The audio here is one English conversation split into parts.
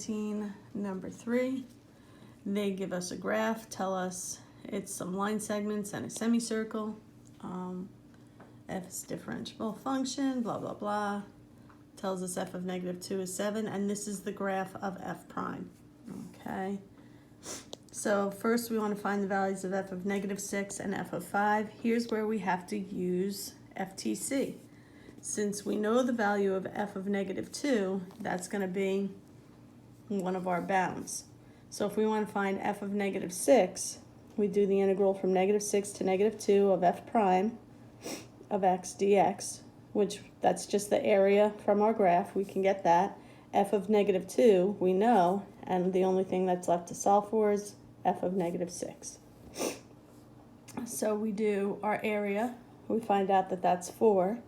17, number 3. They give us a graph, tell us it's some line segments and a semicircle. F is differentiable function, blah, blah, blah. Tells us f of -2 is 7, and this is the graph of f prime. Okay. So first we want to find the values of f of -6 and f of 5. Here's where we have to use FTC. Since we know the value of f of -2, that's going to be one of our bounds. So if we want to find f of -6, we do the integral from -6 to -2 of f prime of x dx, which that's just the area from our graph. We can get that. F of -2 we know, and the only thing that's left to solve for is f of -6. So we do our area. We find out that that's 4,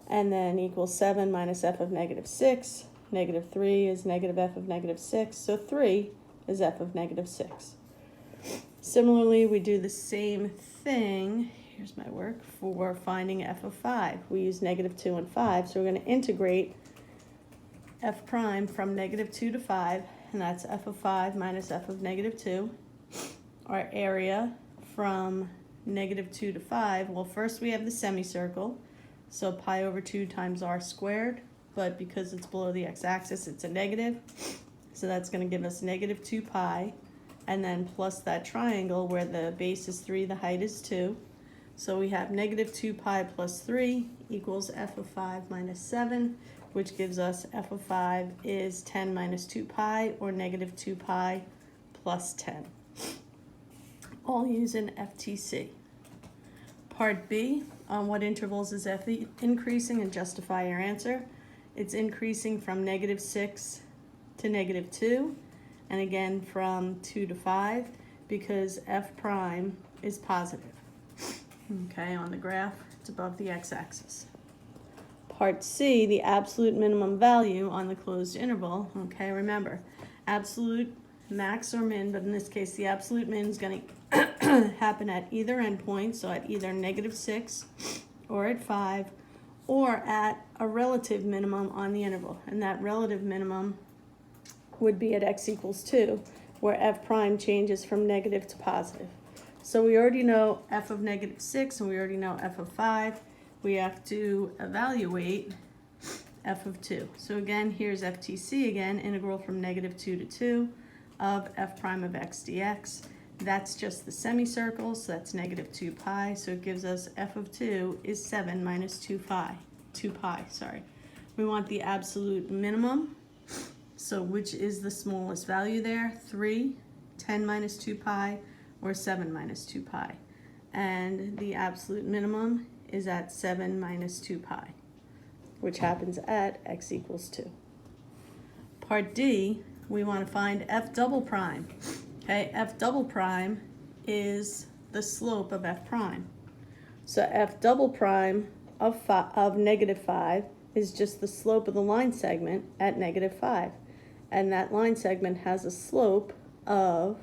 and then equals 7 minus f of -6. -3 is negative f of -6, so 3 is f of -6. Similarly, we do the same thing, here's my work, for finding f of 5. We use -2 and 5, so we're going to integrate f prime from -2 to 5, and that's f of 5 minus f of -2. Our area from -2 to 5, well, first we have the semicircle, so pi over 2 times r squared, but because it's below the x-axis, it's a negative, so that's going to give us -2 pi, and then plus that triangle where the base is 3, the height is 2. So we have -2 pi plus 3 equals f of 5 minus 7, which gives us f of 5 is 10 minus 2 pi, or -2 pi plus 10. All using FTC. Part B, on what intervals is f increasing, and justify your answer. It's increasing from -6 to -2, and again from 2 to 5, because f prime is positive. Okay, on the graph, it's above the x-axis. Part C, the absolute minimum value on the closed interval. Okay, remember, absolute max or min, but in this case, the absolute min is going to happen at either endpoint, so at either -6 or at 5, or at a relative minimum on the interval. And that relative minimum would be at x equals 2, where f prime changes from negative to positive. So we already know f of -6, and we already know f of 5. We have to evaluate f of 2. So again, here's FTC again, integral from -2 to 2 of f prime of x dx. That's just the semicircle, so that's -2 pi. So it gives us f of 2 is 7 minus 2 pi. We want the absolute minimum. So which is the smallest value there? 3, 10 minus 2 pi, or 7 minus 2 pi. And the absolute minimum is at 7 minus 2 pi, which happens at x equals 2. Part D, we want to find f double prime. Okay, f double prime is the slope of f prime. So f double prime of -5 is just the slope of the line segment at -5. And that line segment has a slope of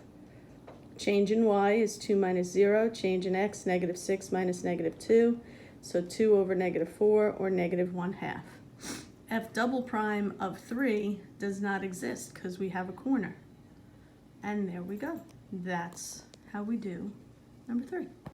change in y is 2 minus 0, change in x, -6 minus -2, so 2 over -4, or -1/2. F double prime of 3 does not exist because we have a corner. And there we go. That's how we do number 3.